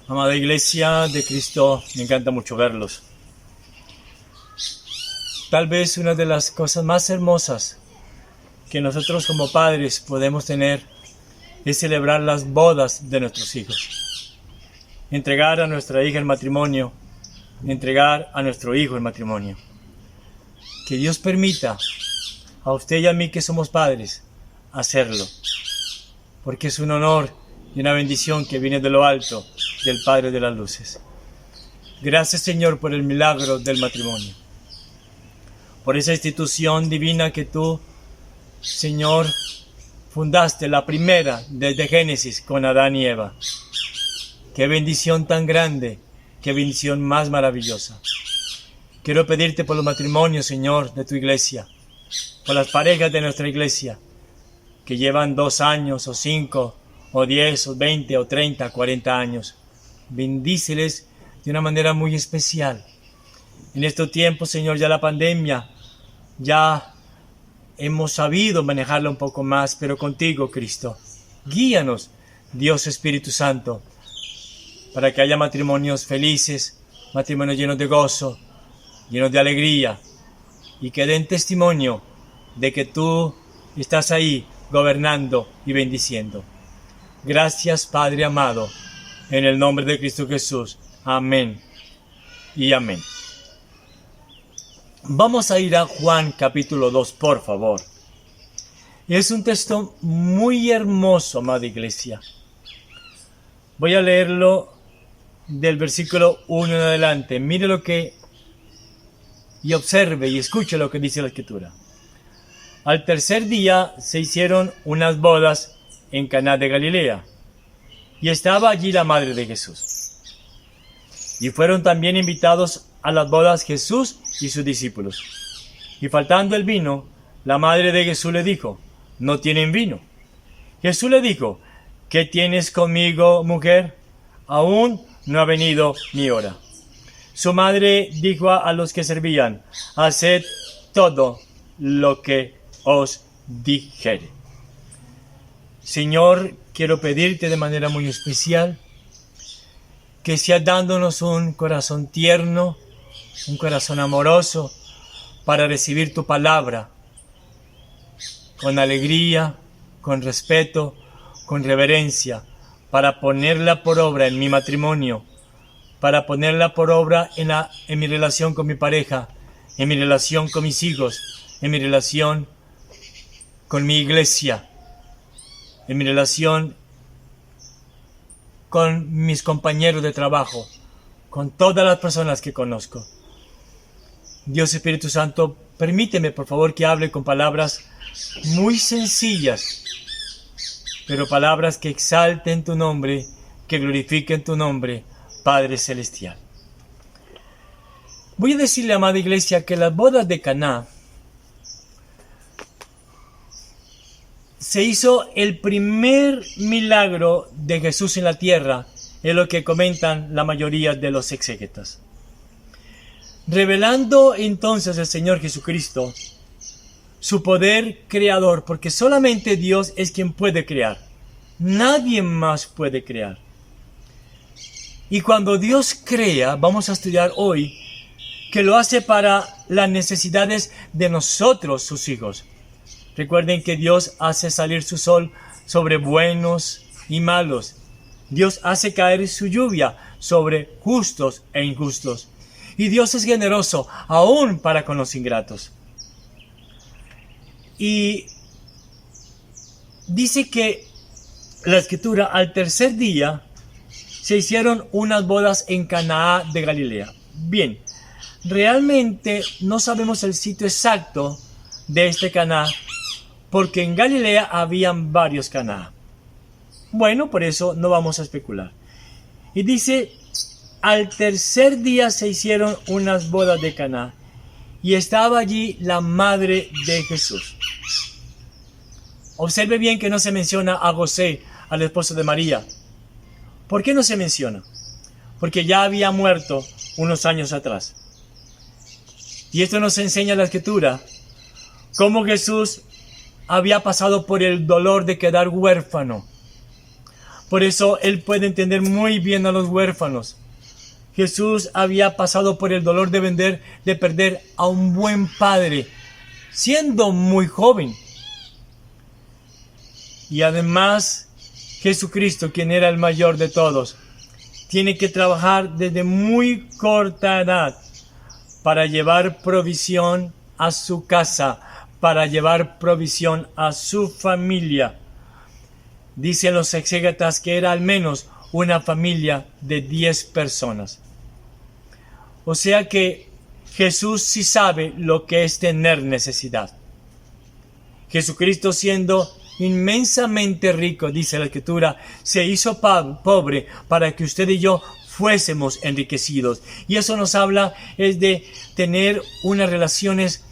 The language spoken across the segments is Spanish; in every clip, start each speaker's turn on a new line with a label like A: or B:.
A: Amada Iglesia de Cristo, me encanta mucho verlos. Tal vez una de las cosas más hermosas que nosotros como padres podemos tener es celebrar las bodas de nuestros hijos. Entregar a nuestra hija el matrimonio, entregar a nuestro hijo el matrimonio. Que Dios permita a usted y a mí que somos padres hacerlo, porque es un honor y una bendición que viene de lo alto del Padre de las Luces. Gracias, Señor, por el milagro del matrimonio, por esa institución divina que tú, Señor, fundaste, la primera desde Génesis con Adán y Eva. Qué bendición tan grande, qué bendición más maravillosa. Quiero pedirte por los matrimonios, Señor, de tu iglesia, por las parejas de nuestra iglesia, que llevan 2 años, o 5, o 10, o 20, o 30, 40 años. Bendíceles de una manera muy especial. En estos tiempos, Señor, ya la pandemia, ya hemos sabido manejarla un poco más, pero contigo, Cristo, guíanos, Dios Espíritu Santo, para que haya matrimonios felices, matrimonios llenos de gozo, llenos de alegría, y que den testimonio de que tú estás ahí gobernando y bendiciendo. Gracias, Padre amado, en el nombre de Cristo Jesús. Amén y amén. Vamos a ir a Juan capítulo 2, por favor. Es un texto muy hermoso, amada iglesia. Voy a leerlo del versículo 1 en adelante. Mire lo que y observe y escuche lo que dice la Escritura. Al tercer día se hicieron unas bodas en Caná de Galilea, y estaba allí la madre de Jesús. Y fueron también invitados a las bodas Jesús y sus discípulos. Y faltando el vino, la madre de Jesús le dijo: no tienen vino. Jesús le dijo: ¿qué tienes conmigo, mujer? Aún no ha venido mi hora. Su madre dijo a los que servían: haced todo lo que os dijere. Señor, quiero pedirte de manera muy especial que seas dándonos un corazón tierno, un corazón amoroso, para recibir tu palabra con alegría, con respeto, con reverencia, para ponerla por obra en mi matrimonio, para ponerla por obra en mi relación con mi pareja, en mi relación con mis hijos, en mi relación con mi iglesia, en mi relación con mis compañeros de trabajo, con todas las personas que conozco. Dios Espíritu Santo, permíteme por favor que hable con palabras muy sencillas, pero palabras que exalten tu nombre, que glorifiquen tu nombre, Padre Celestial. Voy a decirle, amada iglesia, que las bodas de Caná se hizo el primer milagro de Jesús en la tierra, es lo que comentan la mayoría de los exégetas. Revelando entonces el Señor Jesucristo su poder creador, porque solamente Dios es quien puede crear. Nadie más puede crear. Y cuando Dios crea, vamos a estudiar hoy, que lo hace para las necesidades de nosotros, sus hijos. Recuerden que Dios hace salir su sol sobre buenos y malos. Dios hace caer su lluvia sobre justos e injustos. Y Dios es generoso aún para con los ingratos. Y dice que la Escritura, al tercer día se hicieron unas bodas en Caná de Galilea. Bien, realmente no sabemos el sitio exacto de este Caná, porque en Galilea habían varios Caná. Bueno, por eso no vamos a especular. Y dice: al tercer día se hicieron unas bodas de Caná, y estaba allí la madre de Jesús. Observe bien que no se menciona a José, al esposo de María. ¿Por qué no se menciona? Porque ya había muerto unos años atrás. Y esto nos enseña la Escritura, cómo Jesús había pasado por el dolor de quedar huérfano, Por eso Él puede entender muy bien a los huérfanos. Jesús había pasado por el dolor de perder a un buen padre, siendo muy joven. Y además, Jesucristo, quien era el mayor de todos, tiene que trabajar desde muy corta edad para llevar provisión a su casa, para llevar provisión a su familia. Dicen los exégetas que era al menos una familia de 10 personas. O sea que Jesús sí sabe lo que es tener necesidad. Jesucristo, siendo inmensamente rico, dice la Escritura, se hizo pobre para que usted y yo fuésemos enriquecidos. Y eso nos habla es de tener unas relaciones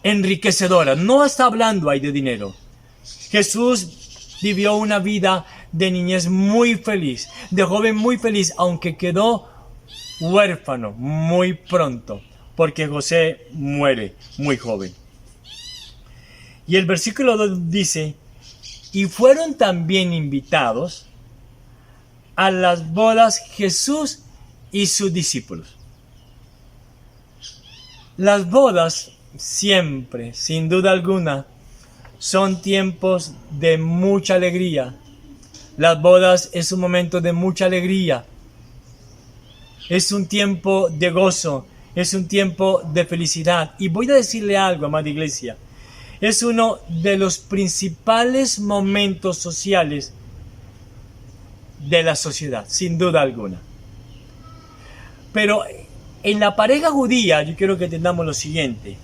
A: enriquecedoras. No está hablando ahí de dinero. Jesús vivió una vida de niñez muy feliz, de joven muy feliz, aunque quedó huérfano muy pronto, porque José muere muy joven. Y el versículo 2 dice, y fueron también invitados a las bodas Jesús y sus discípulos. Las bodas siempre, sin duda alguna, son tiempos de mucha alegría. Las bodas es un momento de mucha alegría. Es un tiempo de gozo, es un tiempo de felicidad. Y voy a decirle algo, amada iglesia. Es uno de los principales momentos sociales de la sociedad, sin duda alguna. Pero en la pareja judía, yo quiero que entendamos lo siguiente.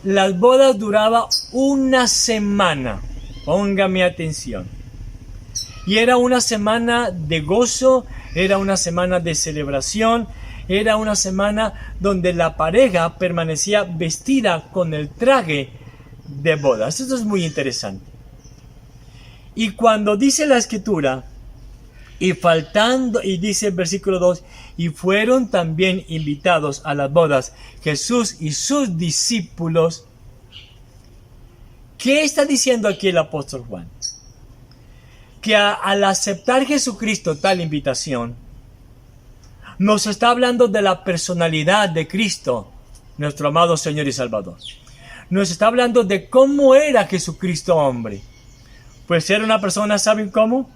A: Las bodas duraban una semana. Póngame atención. Y era una semana de gozo, era una semana de celebración, era una semana donde la pareja permanecía vestida con el traje de bodas. Esto es muy interesante. Y cuando dice la Escritura, y dice el versículo 2, y fueron también invitados a las bodas Jesús y sus discípulos. ¿Qué está diciendo aquí el apóstol Juan? Que al aceptar Jesucristo tal invitación, nos está hablando de la personalidad de Cristo, nuestro amado Señor y Salvador. Nos está hablando de cómo era Jesucristo hombre. Pues era una persona, ¿saben cómo?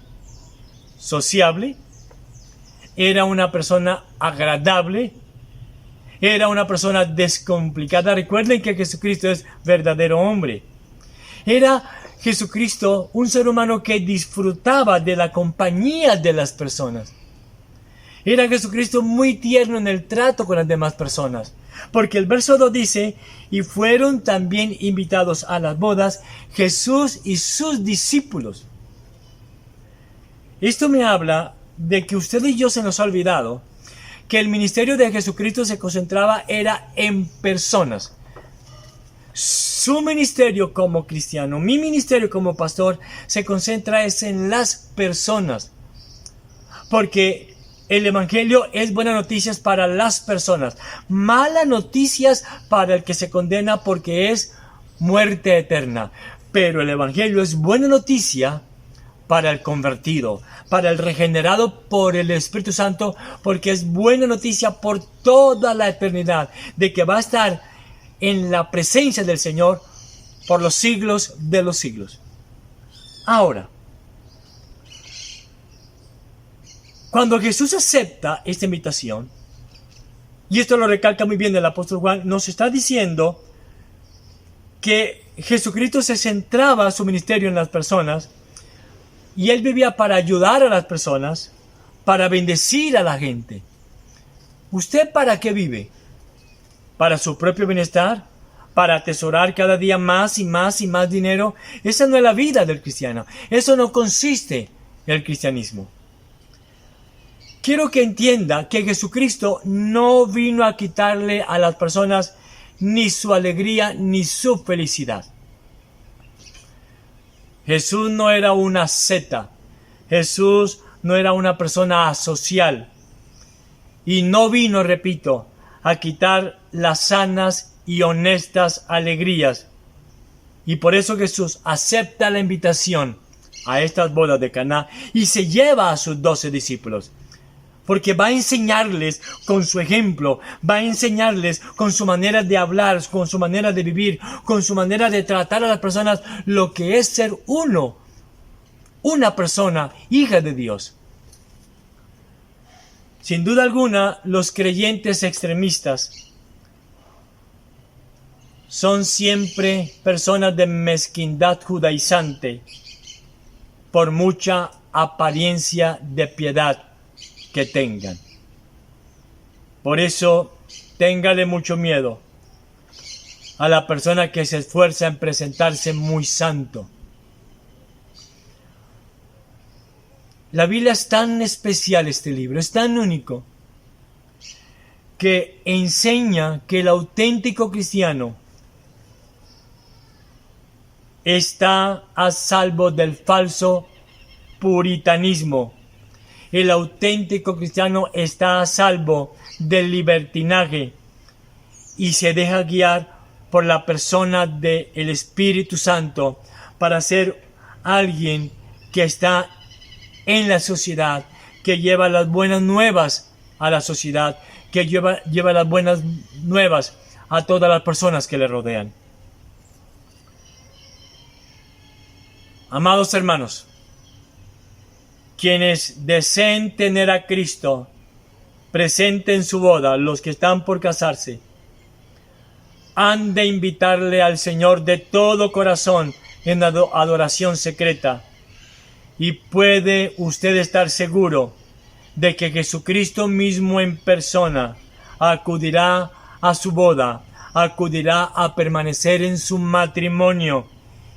A: Sociable. Era una persona agradable. Era una persona descomplicada. Recuerden que Jesucristo es verdadero hombre. Era Jesucristo un ser humano que disfrutaba de la compañía de las personas. Era Jesucristo muy tierno en el trato con las demás personas. Porque el verso 2 dice, y fueron también invitados a las bodas Jesús y sus discípulos. Esto me habla de que usted y yo se nos ha olvidado que el ministerio de Jesucristo se concentraba era en personas. Su ministerio como cristiano, mi ministerio como pastor, se concentra es en las personas. Porque el evangelio es buenas noticias para las personas, malas noticias para el que se condena porque es muerte eterna. Pero el evangelio es buena noticia para el convertido, para el regenerado por el Espíritu Santo, porque es buena noticia por toda la eternidad, de que va a estar en la presencia del Señor por los siglos de los siglos. Ahora, cuando Jesús acepta esta invitación, y esto lo recalca muy bien el apóstol Juan, nos está diciendo que Jesucristo se centraba su ministerio en las personas, y Él vivía para ayudar a las personas, para bendecir a la gente. ¿Usted para qué vive? ¿Para su propio bienestar? ¿Para atesorar cada día más y más y más dinero? Esa no es la vida del cristiano. Eso no consiste en el cristianismo. Quiero que entienda que Jesucristo no vino a quitarle a las personas ni su alegría ni su felicidad. Jesús no era una asceta. Jesús no era una persona asocial. Y no vino, repito, a quitar las sanas y honestas alegrías. Y por eso Jesús acepta la invitación a estas bodas de Caná y se lleva a sus 12 discípulos. Porque va a enseñarles con su ejemplo, va a enseñarles con su manera de hablar, con su manera de vivir, con su manera de tratar a las personas, lo que es ser una persona, hija de Dios. Sin duda alguna, los creyentes extremistas son siempre personas de mezquindad judaizante, por mucha apariencia de piedad que tengan. Por eso, téngale mucho miedo a la persona que se esfuerza en presentarse muy santo. La Biblia es tan especial, este libro, es tan único, que enseña que el auténtico cristiano está a salvo del falso puritanismo. El auténtico cristiano está a salvo del libertinaje y se deja guiar por la persona del Espíritu Santo para ser alguien que está en la sociedad, que lleva las buenas nuevas a la sociedad, que lleva las buenas nuevas a todas las personas que le rodean. Amados hermanos, quienes deseen tener a Cristo presente en su boda, los que están por casarse, han de invitarle al Señor de todo corazón en adoración secreta. Y puede usted estar seguro de que Jesucristo mismo en persona acudirá a su boda, acudirá a permanecer en su matrimonio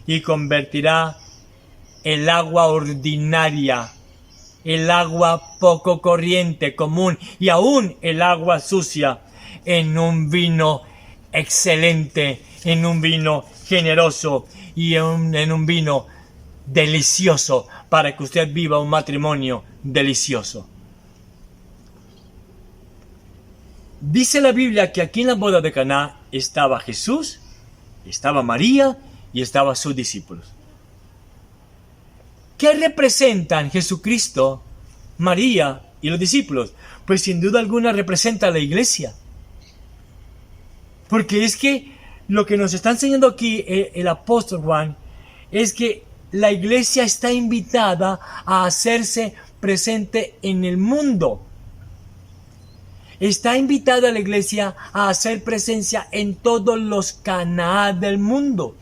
A: y convertirá el agua ordinaria, el agua poco corriente, común y aún el agua sucia en un vino excelente, en un vino generoso y en un vino delicioso para que usted viva un matrimonio delicioso. Dice la Biblia que aquí en la boda de Caná estaba Jesús, estaba María y estaban sus discípulos. ¿Qué representan Jesucristo, María y los discípulos? Pues sin duda alguna representa a la iglesia. Porque es que lo que nos está enseñando aquí el apóstol Juan es que la iglesia está invitada a hacerse presente en el mundo. Está invitada la iglesia a hacer presencia en todos los Canaá del mundo.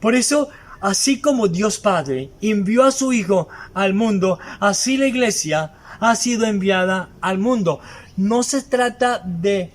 A: Por eso, así como Dios Padre envió a su Hijo al mundo, así la iglesia ha sido enviada al mundo. No se trata de,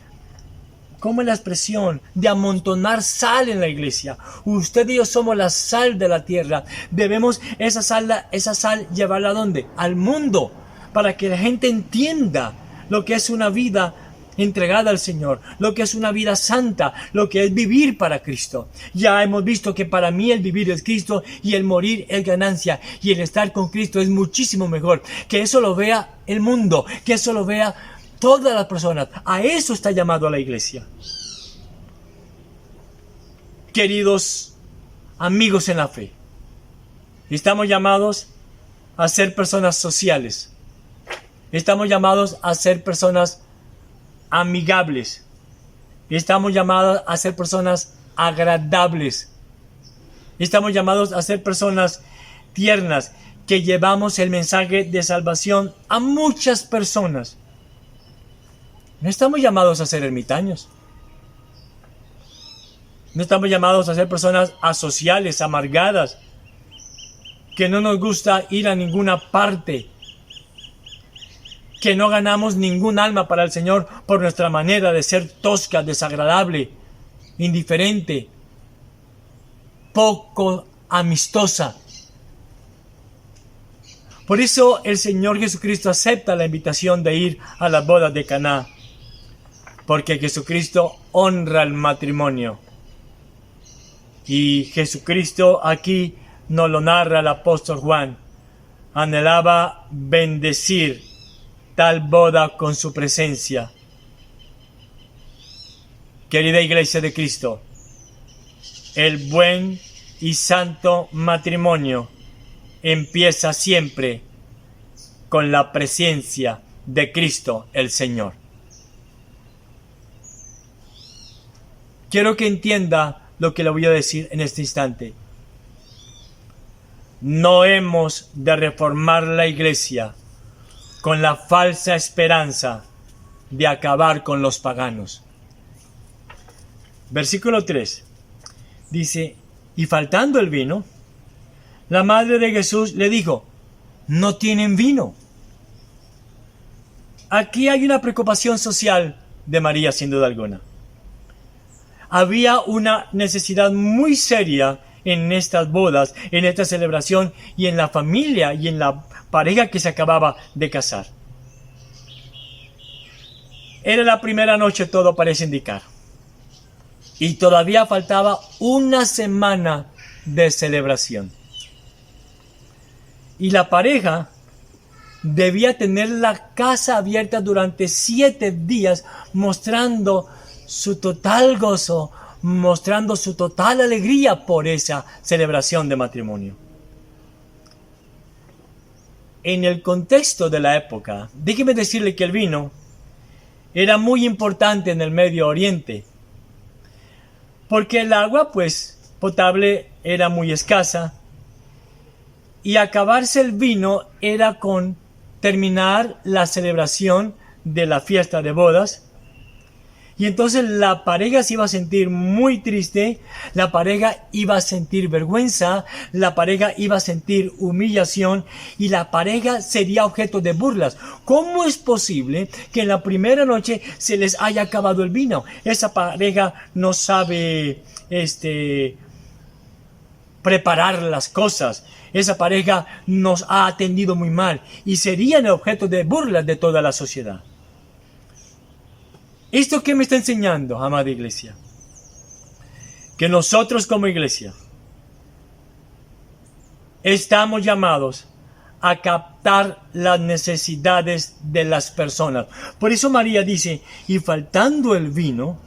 A: ¿cómo es la expresión? De amontonar sal en la iglesia. Usted y yo somos la sal de la tierra. Debemos esa sal llevarla ¿a dónde? Al mundo, para que la gente entienda lo que es una vida entregada al Señor, lo que es una vida santa, lo que es vivir para Cristo. Ya hemos visto que para mí el vivir es Cristo y el morir es ganancia, y el estar con Cristo es muchísimo mejor. Que eso lo vea el mundo, que eso lo vea todas las personas. A eso está llamado a la iglesia. Queridos amigos en la fe, estamos llamados a ser personas sociales. Estamos llamados a ser personas amigables. Estamos llamados a ser personas agradables. Estamos llamados a ser personas tiernas, que llevamos el mensaje de salvación a muchas personas. No estamos llamados a ser ermitaños. No estamos llamados a ser personas asociales, amargadas, que no nos gusta ir a ninguna parte, que no ganamos ningún alma para el Señor por nuestra manera de ser tosca, desagradable, indiferente, poco amistosa. Por eso el Señor Jesucristo acepta la invitación de ir a las bodas de Caná, porque Jesucristo honra el matrimonio. Y Jesucristo aquí nos lo narra el apóstol Juan. Anhelaba bendecir tal boda con su presencia. Querida iglesia de Cristo, el buen y santo matrimonio empieza siempre con la presencia de Cristo el Señor. Quiero que entienda lo que le voy a decir en este instante. No hemos de reformar la iglesia con la falsa esperanza de acabar con los paganos. Versículo 3 dice: y faltando el vino, la madre de Jesús le dijo: no tienen vino. Aquí hay una preocupación social de María, sin duda alguna. Había una necesidad muy seria en estas bodas, en esta celebración y en la familia y en la pareja que se acababa de casar. Era la primera noche, todo parece indicar. Y todavía faltaba una semana de celebración. Y la pareja debía tener la casa abierta durante 7 días, mostrando su total gozo, mostrando su total alegría por esa celebración de matrimonio. En el contexto de la época, déjeme decirle que el vino era muy importante en el Medio Oriente, porque el agua, potable era muy escasa, y acabarse el vino era con terminar la celebración de la fiesta de bodas. Y entonces la pareja se iba a sentir muy triste, la pareja iba a sentir vergüenza, la pareja iba a sentir humillación y la pareja sería objeto de burlas. ¿Cómo es posible que en la primera noche se les haya acabado el vino? Esa pareja no sabe preparar las cosas. Esa pareja nos ha atendido muy mal y serían el objeto de burlas de toda la sociedad. ¿Esto qué me está enseñando, amada iglesia? Que nosotros como iglesia estamos llamados a captar las necesidades de las personas. Por eso María dice: y faltando el vino,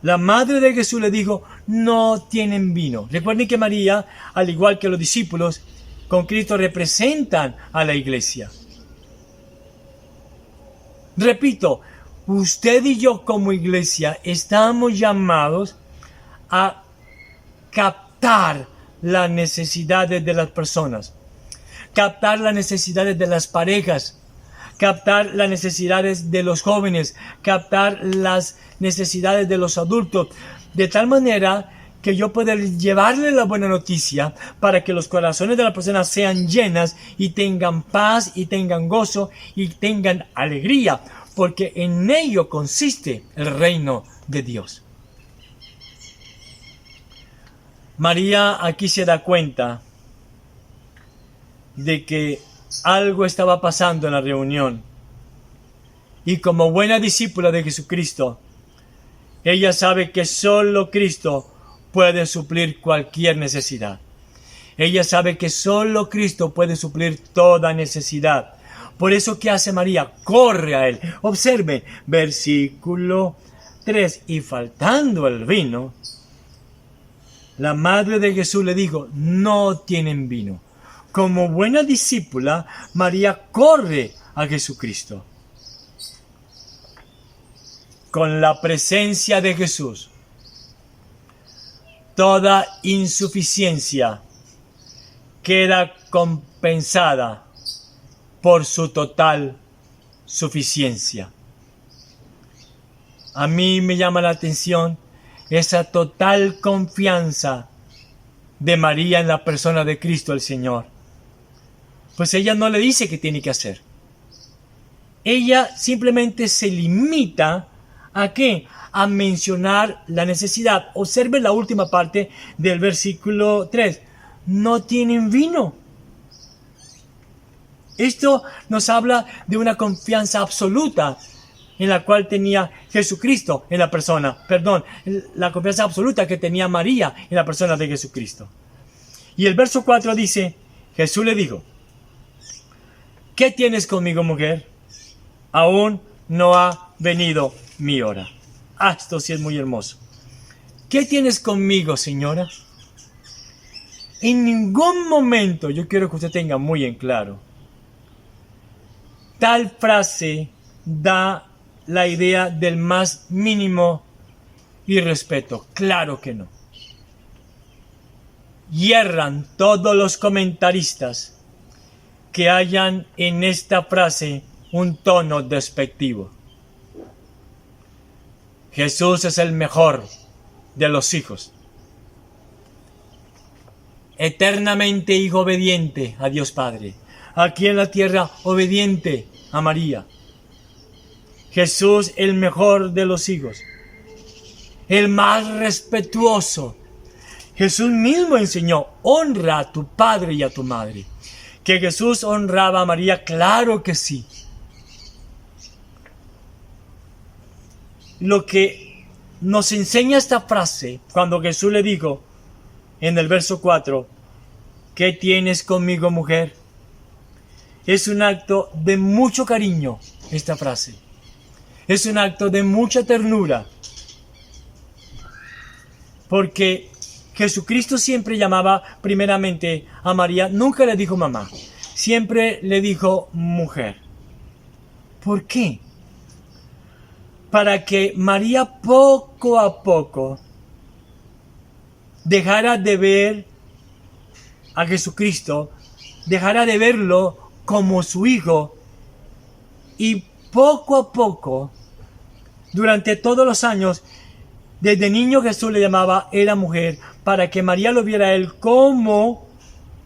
A: la madre de Jesús le dijo: no tienen vino. Recuerden que María, al igual que los discípulos, con Cristo representan a la iglesia. Repito, usted y yo como iglesia estamos llamados a captar las necesidades de las personas, captar las necesidades de las parejas, captar las necesidades de los jóvenes, captar las necesidades de los adultos, de tal manera que yo pueda llevarle la buena noticia para que los corazones de las personas sean llenas y tengan paz y tengan gozo y tengan alegría, porque en ello consiste el reino de Dios. María aquí se da cuenta de que algo estaba pasando en la reunión. Y como buena discípula de Jesucristo, ella sabe que solo Cristo puede suplir cualquier necesidad. Ella sabe que solo Cristo puede suplir toda necesidad. Por eso, ¿qué hace María? Corre a Él. Observen, versículo 3. Y faltando el vino, la madre de Jesús le dijo: no tienen vino. Como buena discípula, María corre a Jesucristo. Con la presencia de Jesús, toda insuficiencia queda compensada por su total suficiencia. A mí me llama la atención esa total confianza de María en la persona de Cristo el Señor. Pues ella no le dice qué tiene que hacer. Ella simplemente se limita ¿a qué? A mencionar la necesidad. Observe la última parte del versículo 3. No tienen vino. Esto nos habla de una confianza absoluta en la cual tenía Jesucristo en la persona. La confianza absoluta que tenía María en la persona de Jesucristo. Y el verso 4 dice: Jesús le dijo: ¿qué tienes conmigo, mujer? Aún no ha venido mi hora. Esto sí es muy hermoso. ¿Qué tienes conmigo, señora? En ningún momento, yo quiero que usted tenga muy en claro, tal frase da la idea del más mínimo irrespeto. Claro que no. Hierran todos los comentaristas que hayan en esta frase un tono despectivo. Jesús es el mejor de los hijos. Eternamente hijo obediente a Dios Padre. Aquí en la tierra obediente a María. Jesús el mejor de los hijos. El más respetuoso. Jesús mismo enseñó, honra a tu padre y a tu madre. ¿Que Jesús honraba a María? Claro que sí. Lo que nos enseña esta frase, cuando Jesús le dijo en el verso 4, ¿qué tienes conmigo, mujer? Es un acto de mucho cariño, esta frase. Es un acto de mucha ternura. Porque Jesucristo siempre llamaba primeramente a María, nunca le dijo mamá, siempre le dijo mujer. ¿Por qué? Para que María poco a poco dejara de ver a Jesucristo, dejara de verlo como su hijo, y poco a poco, durante todos los años, desde niño Jesús le llamaba era mujer, para que María lo viera a él como,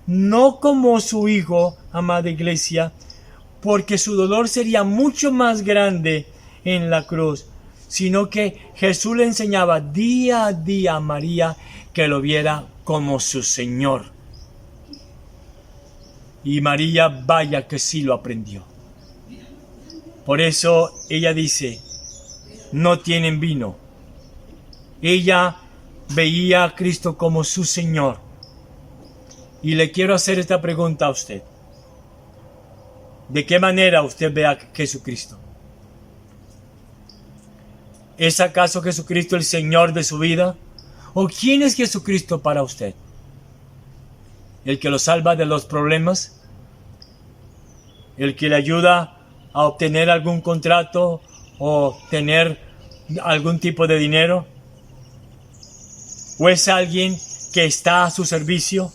A: no como su hijo, amada iglesia, porque su dolor sería mucho más grande en la cruz, sino que Jesús le enseñaba día a día a María que lo viera como su Señor. Y María, vaya que sí lo aprendió. Por eso ella dice, no tienen vino. Ella veía a Cristo como su Señor. Y le quiero hacer esta pregunta a usted. ¿De qué manera usted ve a Jesucristo? ¿Es acaso Jesucristo el Señor de su vida? ¿O quién es Jesucristo para usted? ¿El que lo salva de los problemas? ¿El que le ayuda a obtener algún contrato o tener algún tipo de dinero? ¿O es alguien que está a su servicio?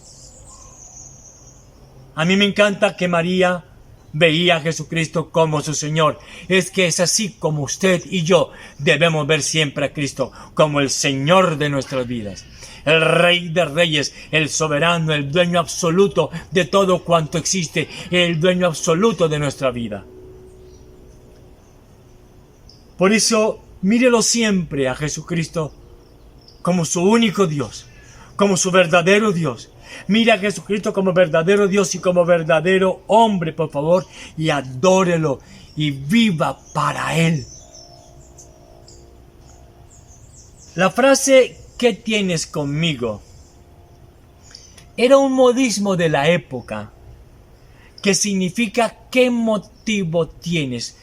A: A mí me encanta que María veía a Jesucristo como su Señor. Es que es así como usted y yo debemos ver siempre a Cristo como el Señor de nuestras vidas. El Rey de Reyes, el soberano, el dueño absoluto de todo cuanto existe, el dueño absoluto de nuestra vida. Por eso, mírelo siempre a Jesucristo como su único Dios, como su verdadero Dios. Mira a Jesucristo como verdadero Dios y como verdadero hombre, por favor, y adórelo y viva para Él. La frase ¿qué tienes conmigo? Era un modismo de la época que significa ¿qué motivo tienes?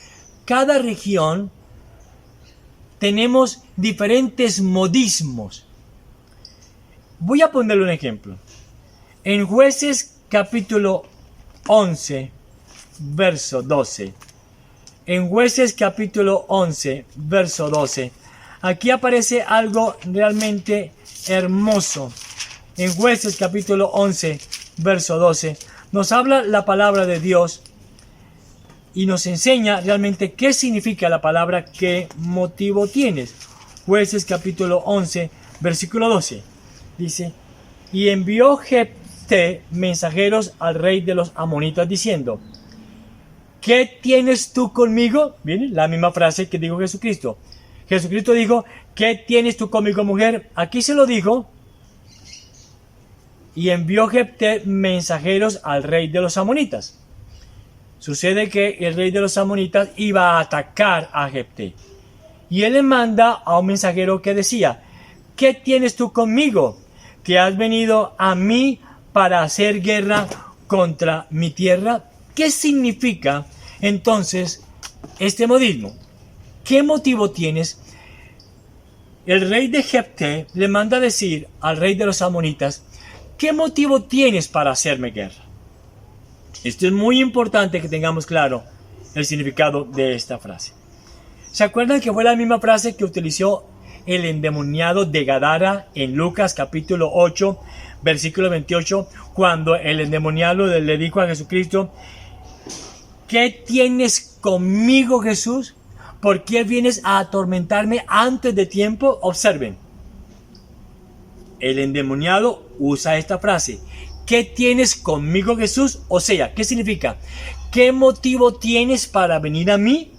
A: Cada región tenemos diferentes modismos. Voy a ponerle un ejemplo. En Jueces capítulo 11, verso 12. En Jueces capítulo 11, verso 12. Aquí aparece algo realmente hermoso. En Jueces capítulo 11, verso 12. Nos habla la palabra de Dios y nos enseña realmente qué significa la palabra, qué motivo tienes. Jueces capítulo 11, versículo 12. Dice, y envió Jefté mensajeros al rey de los amonitas diciendo, ¿qué tienes tú conmigo? Miren, la misma frase que dijo Jesucristo. Jesucristo dijo, ¿qué tienes tú conmigo, mujer? Aquí se lo dijo. Y envió Jefté mensajeros al rey de los amonitas. Sucede que el rey de los amonitas iba a atacar a Jefté. Y él le manda a un mensajero que decía, ¿qué tienes tú conmigo? ¿Que has venido a mí para hacer guerra contra mi tierra? ¿Qué significa entonces este modismo? ¿Qué motivo tienes? El rey de Jefté le manda a decir al rey de los amonitas, ¿qué motivo tienes para hacerme guerra? Esto es muy importante que tengamos claro el significado de esta frase. ¿Se acuerdan que fue la misma frase que utilizó el endemoniado de Gadara en Lucas capítulo 8, versículo 28, cuando el endemoniado le dijo a Jesucristo: ¿qué tienes conmigo, Jesús? ¿Por qué vienes a atormentarme antes de tiempo? Observen, el endemoniado usa esta frase: ¿qué tienes conmigo, Jesús? O sea, ¿qué significa? ¿Qué motivo tienes para venir a mí?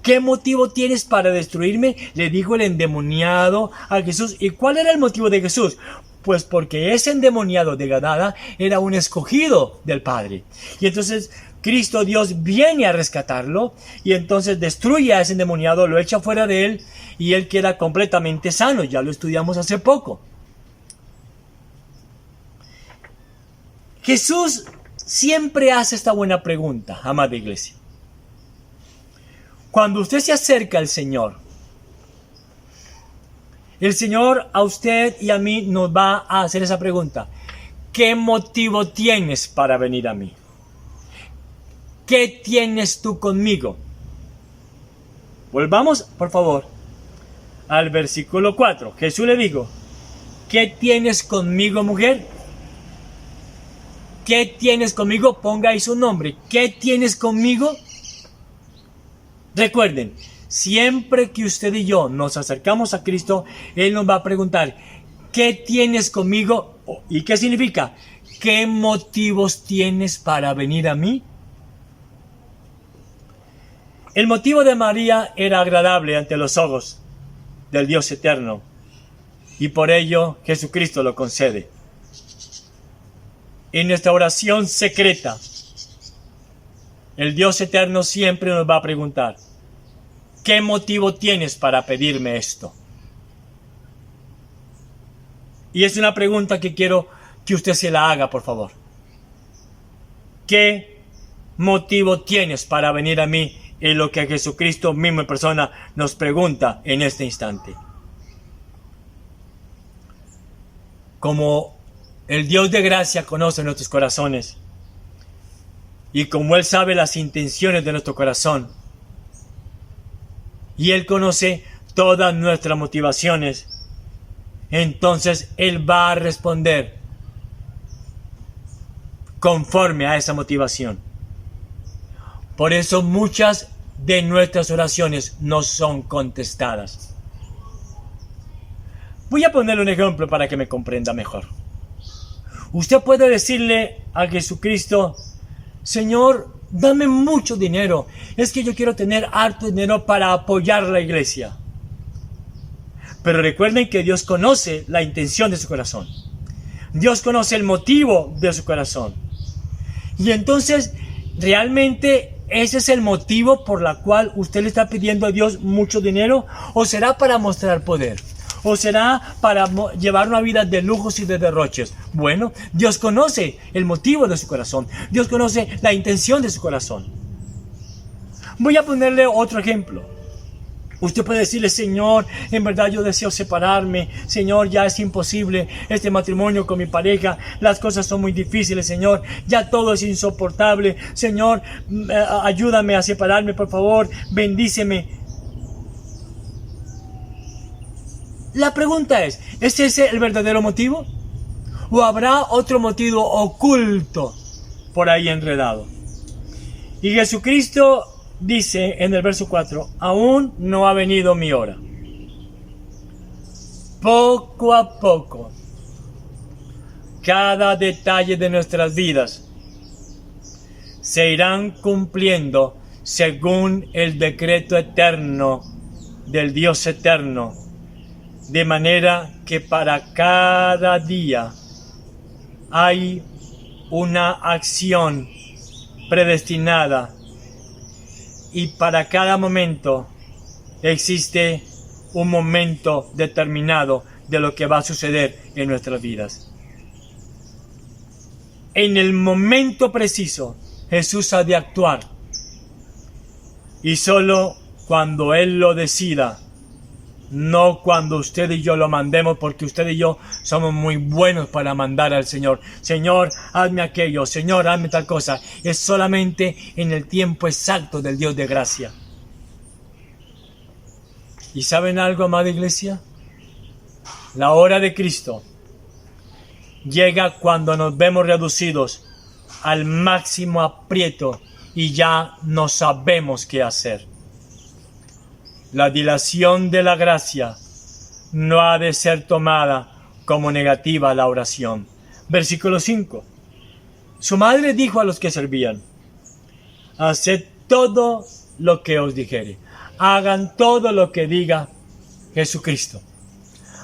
A: ¿Qué motivo tienes para destruirme? Le dijo el endemoniado a Jesús. ¿Y cuál era el motivo de Jesús? Pues porque ese endemoniado de Gadara era un escogido del Padre. Y entonces Cristo Dios viene a rescatarlo y entonces destruye a ese endemoniado, lo echa fuera de él y él queda completamente sano. Ya lo estudiamos hace poco. Jesús siempre hace esta buena pregunta, amada iglesia. Cuando usted se acerca al Señor, el Señor a usted y a mí nos va a hacer esa pregunta: ¿qué motivo tienes para venir a mí? ¿Qué tienes tú conmigo? Volvamos, por favor, al versículo 4. Jesús le dijo: ¿qué tienes conmigo, mujer? ¿Qué tienes conmigo? Ponga ahí su nombre. ¿Qué tienes conmigo? Recuerden, siempre que usted y yo nos acercamos a Cristo, Él nos va a preguntar: ¿qué tienes conmigo? ¿Y qué significa? ¿Qué motivos tienes para venir a mí? El motivo de María era agradable ante los ojos del Dios eterno, y por ello Jesucristo lo concede. En nuestra oración secreta, el Dios eterno siempre nos va a preguntar: ¿qué motivo tienes para pedirme esto? Y es una pregunta que quiero que usted se la haga, por favor. ¿Qué motivo tienes para venir a mí? Es lo que Jesucristo mismo en persona nos pregunta en este instante. Como el Dios de gracia conoce nuestros corazones, y como Él sabe las intenciones de nuestro corazón, y Él conoce todas nuestras motivaciones, entonces Él va a responder conforme a esa motivación. Por eso muchas de nuestras oraciones no son contestadas. Voy a ponerle un ejemplo para que me comprenda mejor. Usted puede decirle a Jesucristo: Señor, dame mucho dinero. Es que yo quiero tener harto dinero para apoyar la iglesia. Pero recuerden que Dios conoce la intención de su corazón. Dios conoce el motivo de su corazón. Y entonces, realmente, ¿ese es el motivo por el cual usted le está pidiendo a Dios mucho dinero? ¿O será para mostrar poder? ¿O será para llevar una vida de lujos y de derroches? Bueno, Dios conoce el motivo de su corazón. Dios conoce la intención de su corazón. Voy a ponerle otro ejemplo. Usted puede decirle: Señor, en verdad yo deseo separarme. Señor, ya es imposible este matrimonio con mi pareja. Las cosas son muy difíciles, Señor. Ya todo es insoportable. Señor, ayúdame a separarme, por favor. Bendíceme. La pregunta es ese el verdadero motivo? ¿O habrá otro motivo oculto por ahí enredado? Y Jesucristo dice en el verso 4: aún no ha venido mi hora. Poco a poco, cada detalle de nuestras vidas se irán cumpliendo según el decreto eterno del Dios eterno, de manera que para cada día hay una acción predestinada, y para cada momento existe un momento determinado de lo que va a suceder en nuestras vidas. En el momento preciso, Jesús ha de actuar, y solo cuando Él lo decida, no cuando usted y yo lo mandemos, porque usted y yo somos muy buenos para mandar al Señor. Señor, hazme aquello, Señor, hazme tal cosa. Es solamente en el tiempo exacto del Dios de gracia. ¿Y saben algo, amada iglesia? La hora de Cristo llega cuando nos vemos reducidos al máximo aprieto y ya no sabemos qué hacer. La dilación de la gracia no ha de ser tomada como negativa a la oración. Versículo 5. Su madre dijo a los que servían: haced todo lo que os dijere. Hagan todo lo que diga Jesucristo.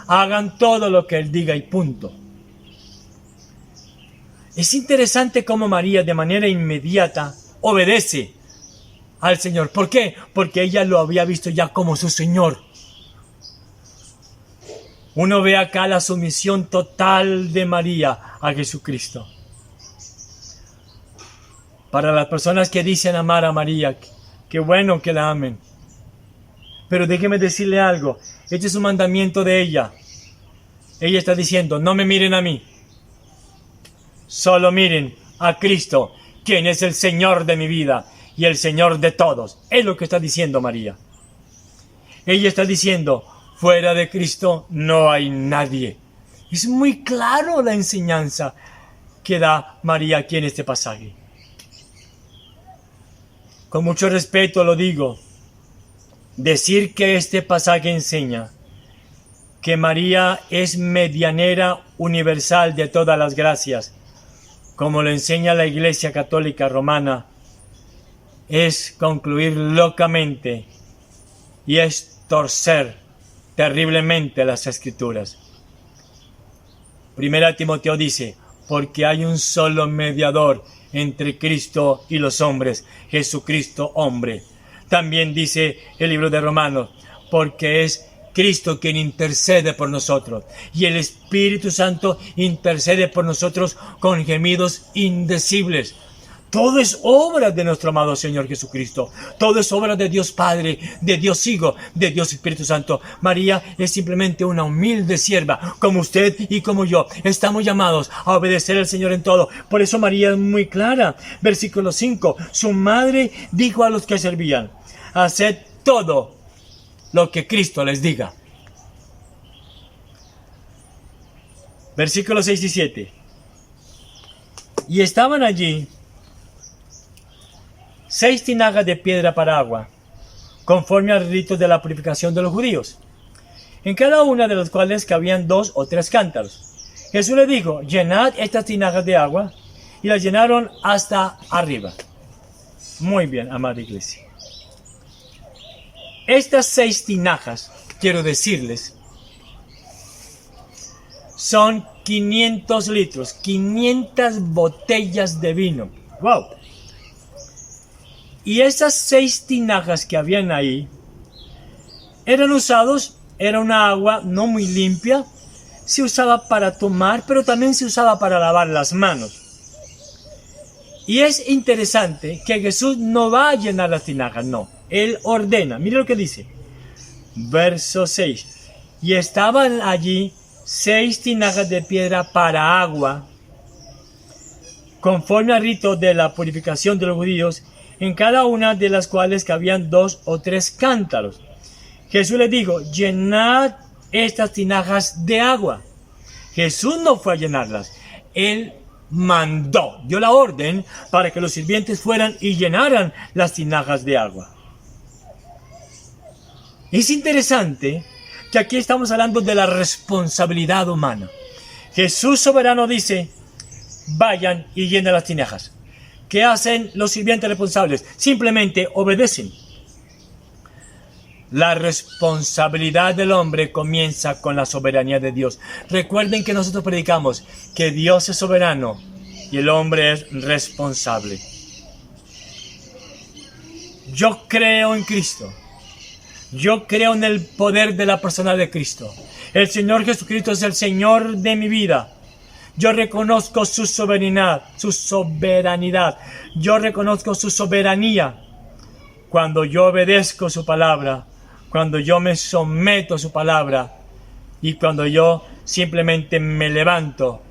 A: Hagan todo lo que Él diga y punto. Es interesante cómo María de manera inmediata obedece al Señor. ¿Por qué? Porque ella lo había visto ya como su Señor. Uno ve acá la sumisión total de María a Jesucristo. Para las personas que dicen amar a María, qué bueno que la amen. Pero déjeme decirle algo, este es un mandamiento de ella. Ella está diciendo, no me miren a mí, solo miren a Cristo, quien es el Señor de mi vida y el Señor de todos. Es lo que está diciendo María. Ella está diciendo, fuera de Cristo no hay nadie. Es muy claro la enseñanza que da María aquí en este pasaje. Con mucho respeto lo digo, decir que este pasaje enseña que María es medianera universal de todas las gracias, como lo enseña la Iglesia Católica Romana, es concluir locamente y es torcer terriblemente las Escrituras. Primera Timoteo dice, porque hay un solo mediador entre Cristo y los hombres, Jesucristo hombre. También dice el libro de Romanos, porque es Cristo quien intercede por nosotros, y el Espíritu Santo intercede por nosotros con gemidos indecibles. Todo es obra de nuestro amado Señor Jesucristo. Todo es obra de Dios Padre, de Dios Hijo, de Dios Espíritu Santo. María es simplemente una humilde sierva, como usted y como yo. Estamos llamados a obedecer al Señor en todo. Por eso María es muy clara. Versículo 5. Su madre dijo a los que servían, haced todo lo que Cristo les diga. Versículos 6 y 7. Y estaban allí 6 tinajas de piedra para agua, conforme al rito de la purificación de los judíos, en cada una de las cuales cabían 2 o 3 cántaros. Jesús le dijo, llenad estas tinajas de agua, y las llenaron hasta arriba. Muy bien, amada iglesia. Estas 6 tinajas, quiero decirles, son 500 litros, 500 botellas de vino. ¡Wow! Y esas 6 tinajas que habían ahí eran usados, era una agua no muy limpia, se usaba para tomar, pero también se usaba para lavar las manos. Y es interesante que Jesús no va a llenar las tinajas, no, Él ordena. Mire lo que dice, verso 6, y estaban allí 6 tinajas de piedra para agua, conforme al rito de la purificación de los judíos, en cada una de las cuales cabían 2 o 3 cántaros. Jesús les dijo, llenad estas tinajas de agua. Jesús no fue a llenarlas, Él mandó, dio la orden para que los sirvientes fueran y llenaran las tinajas de agua. Es interesante que aquí estamos hablando de la responsabilidad humana. Jesús soberano dice, vayan y llenen las tinajas. ¿Qué hacen los sirvientes responsables? Simplemente obedecen. La responsabilidad del hombre comienza con la soberanía de Dios. Recuerden que nosotros predicamos que Dios es soberano y el hombre es responsable. Yo creo en Cristo. Yo creo en el poder de la persona de Cristo. El Señor Jesucristo es el Señor de mi vida. Yo reconozco su soberanía, Yo reconozco su soberanía cuando yo obedezco su palabra, cuando yo me someto a su palabra y cuando yo simplemente me levanto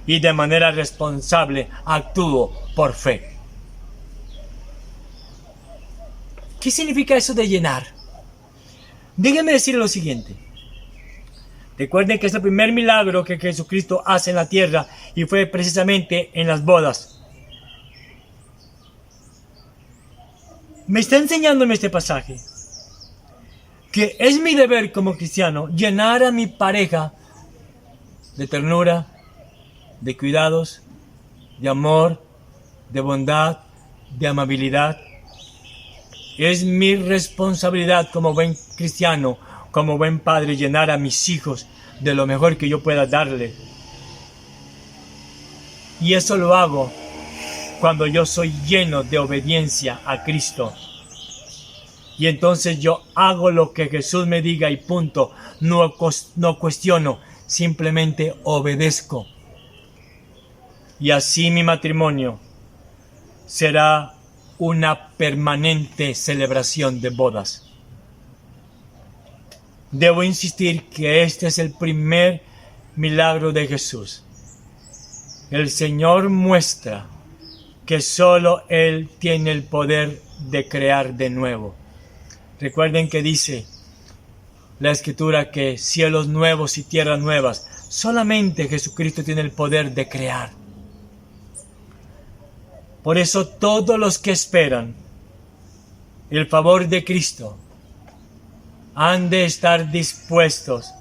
A: y de manera responsable actúo por fe. ¿Qué significa eso de llenar? Déjenme decir lo siguiente. Recuerden que es el primer milagro que Jesucristo hace en la tierra y fue precisamente en las bodas. Me está enseñándome este pasaje que es mi deber como cristiano llenar a mi pareja de ternura, de cuidados, de amor, de bondad, de amabilidad. Es mi responsabilidad como buen cristiano, como buen padre, llenar a mis hijos de lo mejor que yo pueda darle. Y eso lo hago cuando yo soy lleno de obediencia a Cristo. Y entonces yo hago lo que Jesús me diga y punto. No cuestiono, simplemente obedezco. Y así mi matrimonio será una permanente celebración de bodas. Debo insistir que este es el primer milagro de Jesús. El Señor muestra que solo Él tiene el poder de crear de nuevo. Recuerden que dice la Escritura que cielos nuevos y tierras nuevas, solamente Jesucristo tiene el poder de crear. Por eso todos los que esperan el favor de Cristo han de estar dispuestos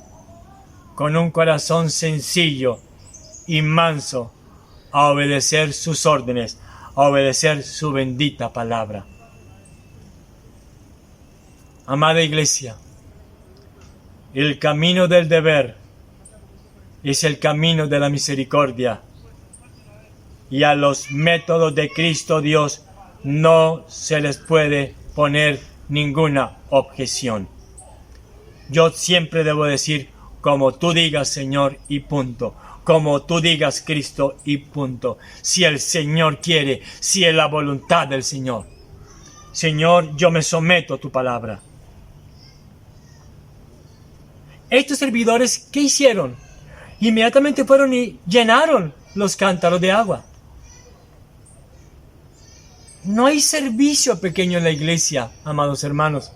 A: con un corazón sencillo y manso a obedecer sus órdenes, a obedecer su bendita palabra. Amada Iglesia, el camino del deber es el camino de la misericordia. Y a los métodos de Cristo Dios no se les puede poner ninguna objeción. Yo siempre debo decir, como tú digas, Señor, y punto. Como tú digas, Cristo, y punto. Si el Señor quiere, si es la voluntad del Señor. Señor, yo me someto a tu palabra. Estos servidores, ¿qué hicieron? Inmediatamente fueron y llenaron los cántaros de agua. No hay servicio pequeño en la iglesia, amados hermanos.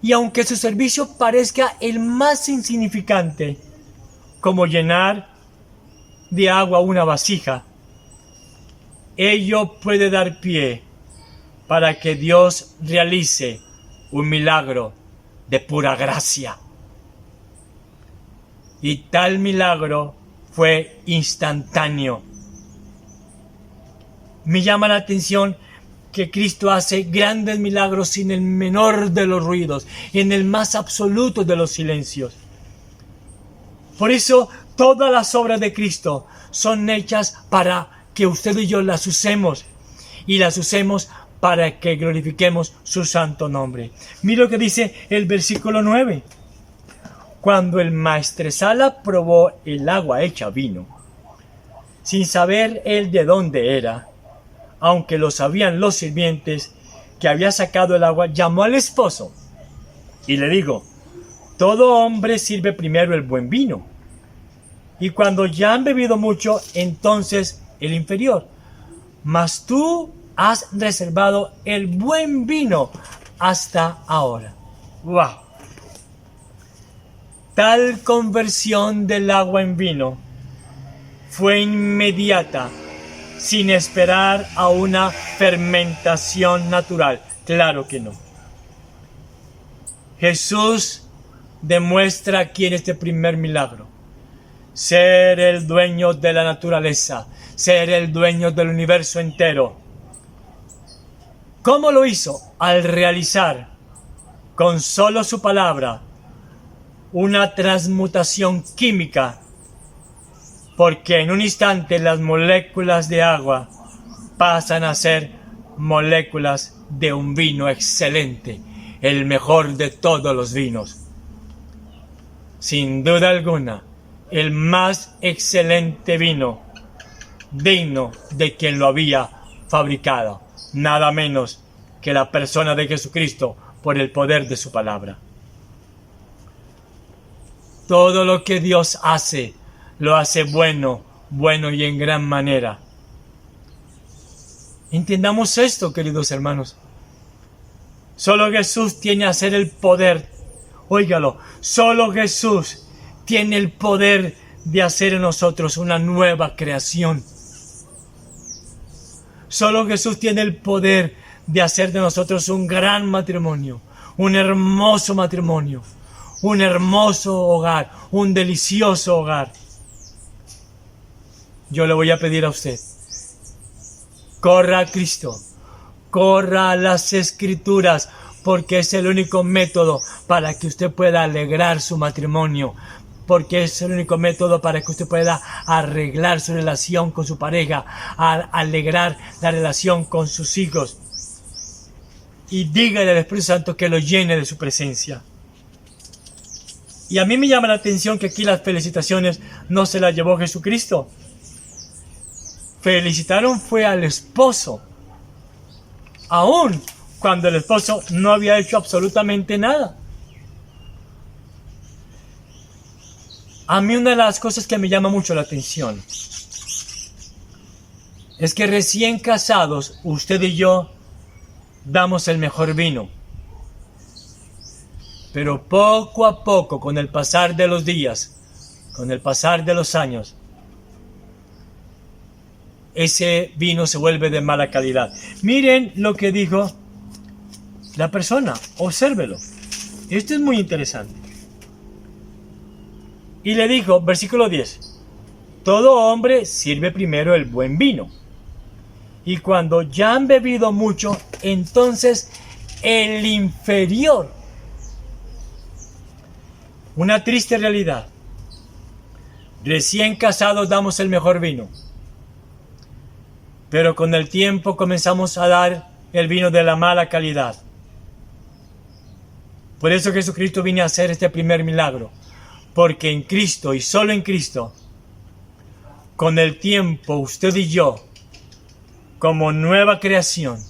A: Y aunque su servicio parezca el más insignificante, como llenar de agua una vasija, ello puede dar pie para que Dios realice un milagro de pura gracia. Y tal milagro fue instantáneo. Me llama la atención que Cristo hace grandes milagros sin el menor de los ruidos, en el más absoluto de los silencios. Por eso todas las obras de Cristo son hechas para que usted y yo las usemos, y las usemos para que glorifiquemos su santo nombre. Mira lo que dice el versículo 9. Cuando el maestresala probó el agua hecha vino, sin saber él de dónde era, aunque lo sabían los sirvientes que había sacado el agua, llamó al esposo y le dijo: todo hombre sirve primero el buen vino, y cuando ya han bebido mucho, entonces el inferior. Mas tú has reservado el buen vino hasta ahora. ¡Wow! Tal conversión del agua en vino fue inmediata, sin esperar a una fermentación natural. Claro que no. Jesús demuestra aquí en este primer milagro ser el dueño de la naturaleza, ser el dueño del universo entero. ¿Cómo lo hizo? Al realizar con solo su palabra una transmutación química, porque en un instante las moléculas de agua pasan a ser moléculas de un vino excelente, el mejor de todos los vinos. Sin duda alguna, el más excelente vino, digno de quien lo había fabricado, nada menos que la persona de Jesucristo, por el poder de su palabra. Todo lo que Dios hace, lo hace bueno y en gran manera. Entendamos esto, queridos hermanos. Solo Jesús tiene a hacer el poder. Óigalo, solo Jesús tiene el poder de hacer en nosotros una nueva creación. Solo Jesús tiene el poder de hacer de nosotros un gran matrimonio, un hermoso matrimonio, un hermoso hogar, un delicioso hogar. Yo le voy a pedir a usted, corra a Cristo, corra a las Escrituras, porque es el único método para que usted pueda alegrar su matrimonio, porque es el único método para que usted pueda arreglar su relación con su pareja, alegrar la relación con sus hijos. Y dígale al Espíritu Santo que lo llene de su presencia. Y a mí me llama la atención que aquí las felicitaciones no se las llevó Jesucristo. Felicitaron fue al esposo, aun cuando el esposo no había hecho absolutamente nada. A mí una de las cosas que me llama mucho la atención es que recién casados, usted y yo damos el mejor vino. Pero poco a poco, con el pasar de los días, con el pasar de los años, ese vino se vuelve de mala calidad. Miren lo que dijo la persona, obsérvelo. Esto es muy interesante. Y le dijo, versículo 10, todo hombre sirve primero el buen vino, y cuando ya han bebido mucho, entonces el inferior. Una triste realidad. Recién casados damos el mejor vino, pero con el tiempo comenzamos a dar el vino de la mala calidad. Por eso Jesucristo vino a hacer este primer milagro, porque en Cristo y solo en Cristo, con el tiempo usted y yo, como nueva creación,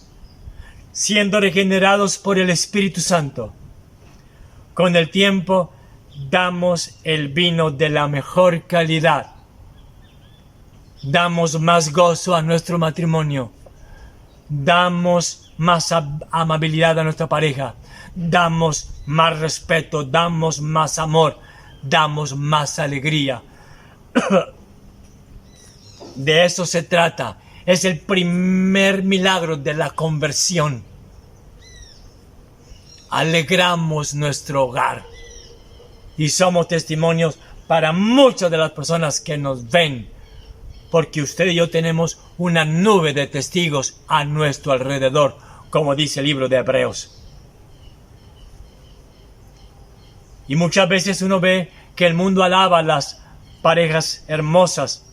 A: siendo regenerados por el Espíritu Santo, con el tiempo damos el vino de la mejor calidad. Damos más gozo a nuestro matrimonio. Damos más amabilidad a nuestra pareja. Damos más respeto. Damos más amor. Damos más alegría. De eso se trata. Es el primer milagro de la conversión. Alegramos nuestro hogar. Y somos testimonios para muchas de las personas que nos ven. Porque usted y yo tenemos una nube de testigos a nuestro alrededor, como dice el libro de Hebreos. Y muchas veces uno ve que el mundo alaba a las parejas hermosas.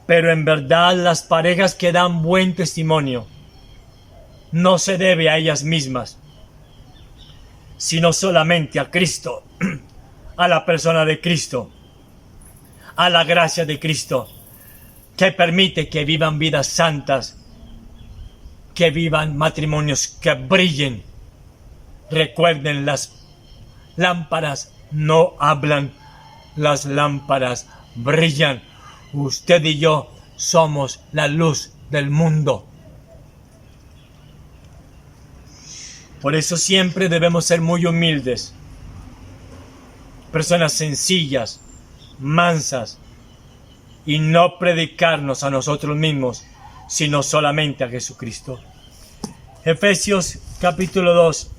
A: Pero en verdad las parejas que dan buen testimonio no se debe a ellas mismas, sino solamente a Cristo, a la persona de Cristo, a la gracia de Cristo, que permite que vivan vidas santas, que vivan matrimonios que brillen. Recuerden, las lámparas no hablan, las lámparas brillan. Usted y yo somos la luz del mundo. Por eso siempre debemos ser muy humildes, personas sencillas, mansas, y no predicarnos a nosotros mismos, sino solamente a Jesucristo. Efesios capítulo 2,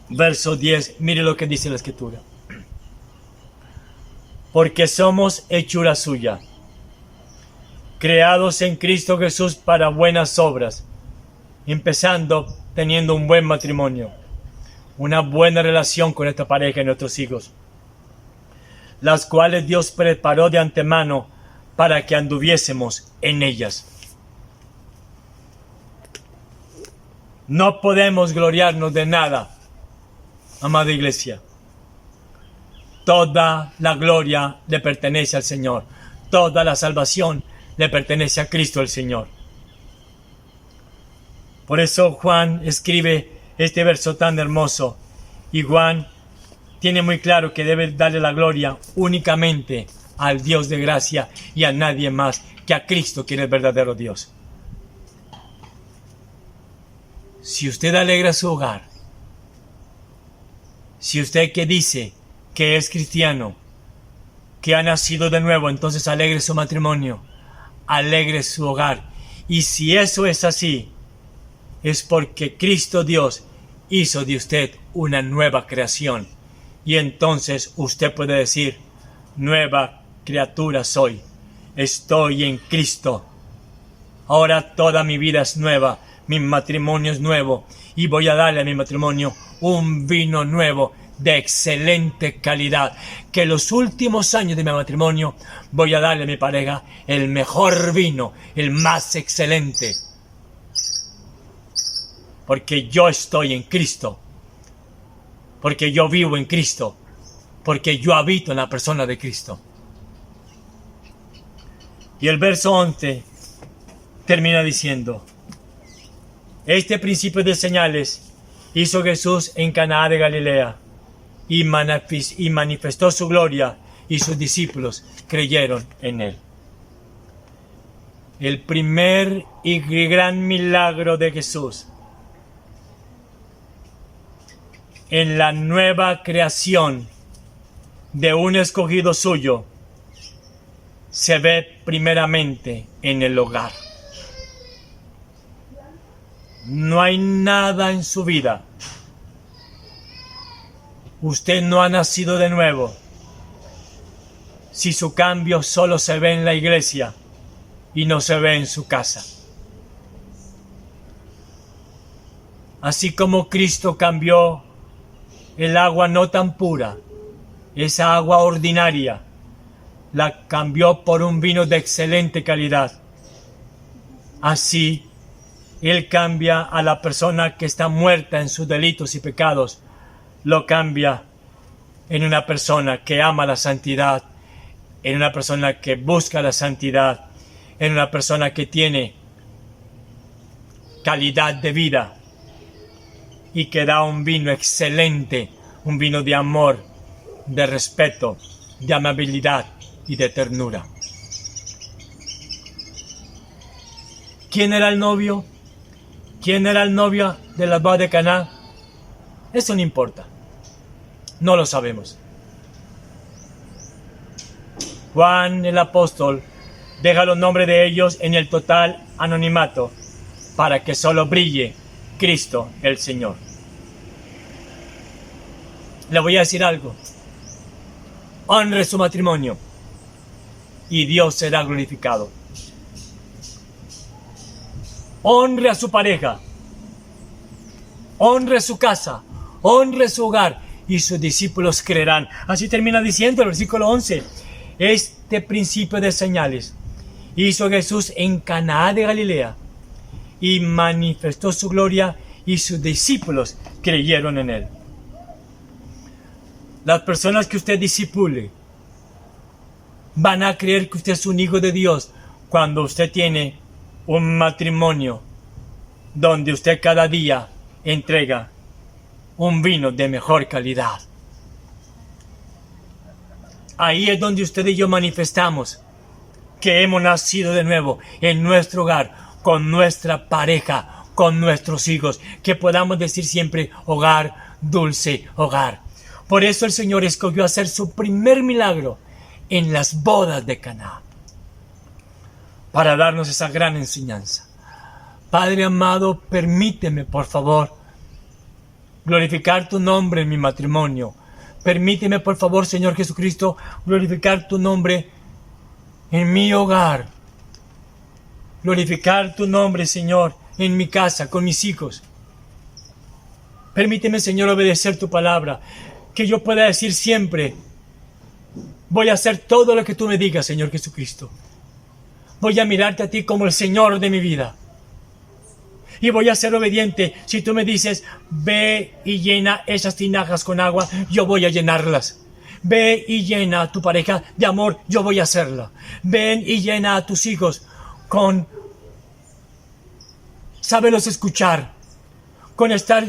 A: verso 10, mire lo que dice la Escritura. Porque somos hechura suya, creados en Cristo Jesús para buenas obras, empezando teniendo un buen matrimonio, una buena relación con nuestra pareja y nuestros hijos, las cuales Dios preparó de antemano para que anduviésemos en ellas. No podemos gloriarnos de nada, amada iglesia. Toda la gloria le pertenece al Señor. Toda la salvación le pertenece a Cristo el Señor. Por eso Juan escribe este verso tan hermoso. Y Juan tiene muy claro que debe darle la gloria únicamente al Dios de gracia y a nadie más que a Cristo, quien es el verdadero Dios. Si usted alegra su hogar, si usted que dice que es cristiano, que ha nacido de nuevo, entonces alegre su matrimonio, alegre su hogar. Y si eso es así, es porque Cristo Dios hizo de usted una nueva creación. Y entonces usted puede decir, nueva criatura soy, estoy en Cristo. Ahora toda mi vida es nueva, mi matrimonio es nuevo y voy a darle a mi matrimonio un vino nuevo de excelente calidad, que los últimos años de mi matrimonio voy a darle a mi pareja el mejor vino, el más excelente, porque yo estoy en Cristo, porque yo vivo en Cristo, porque yo habito en la persona de Cristo. Y el verso 11 termina diciendo, este principio de señales hizo Jesús en Caná de Galilea y manifestó su gloria, y sus discípulos creyeron en él. El primer y gran milagro de Jesús en la nueva creación de un escogido suyo se ve primeramente en el hogar. No hay nada en su vida. Usted no ha nacido de nuevo si su cambio solo se ve en la iglesia y no se ve en su casa. Así como Cristo cambió el agua no tan pura, esa agua ordinaria, la cambió por un vino de excelente calidad. Así, Él cambia a la persona que está muerta en sus delitos y pecados, lo cambia en una persona que ama la santidad, en una persona que busca la santidad, en una persona que tiene calidad de vida y que da un vino excelente, un vino de amor, de respeto, de amabilidad y de ternura. ¿Quién era el novio? ¿Quién era el novio de las bodas de Caná? Eso no importa. No lo sabemos. Juan el apóstol deja los nombres de ellos en el total anonimato para que solo brille Cristo el Señor. Le voy a decir algo. Honre su matrimonio y Dios será glorificado. Honre a su pareja, honre su casa, honre su hogar y sus discípulos creerán. Así termina diciendo el versículo 11. Este principio de señales hizo Jesús en Caná de Galilea y manifestó su gloria y sus discípulos creyeron en él. Las personas que usted discipule van a creer que usted es un hijo de Dios cuando usted tiene un matrimonio donde usted cada día entrega un vino de mejor calidad. Ahí es donde usted y yo manifestamos que hemos nacido de nuevo en nuestro hogar, con nuestra pareja, con nuestros hijos, que podamos decir siempre hogar, dulce hogar. Por eso el Señor escogió hacer su primer milagro en las bodas de Caná, para darnos esa gran enseñanza. Padre amado, permíteme, por favor, glorificar tu nombre en mi matrimonio. Permíteme, por favor, Señor Jesucristo, glorificar tu nombre en mi hogar. Glorificar tu nombre, Señor, en mi casa, con mis hijos. Permíteme, Señor, obedecer tu palabra, que yo pueda decir siempre, voy a hacer todo lo que tú me digas, Señor Jesucristo. Voy a mirarte a ti como el Señor de mi vida. Y voy a ser obediente. Si tú me dices, ve y llena esas tinajas con agua, yo voy a llenarlas. Ve y llena a tu pareja de amor, yo voy a hacerla. Ven y llena a tus hijos con sábelos escuchar, con estar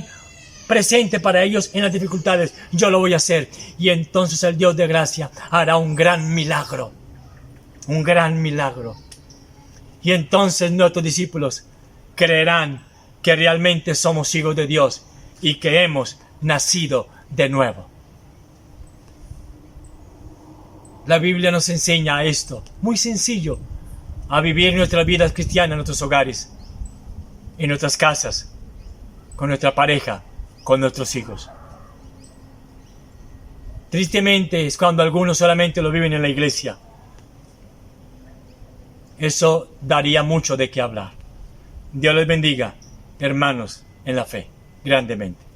A: presente para ellos en las dificultades. Yo lo voy a hacer. Y entonces el Dios de gracia hará un gran milagro. Un gran milagro. Y entonces nuestros discípulos creerán que realmente somos hijos de Dios y que hemos nacido de nuevo. La Biblia nos enseña esto, muy sencillo, a vivir nuestras vidas cristianas en nuestros hogares, en nuestras casas, con nuestra pareja, con nuestros hijos. Tristemente es cuando algunos solamente lo viven en la iglesia. Eso daría mucho de qué hablar. Dios les bendiga, hermanos, en la fe, grandemente.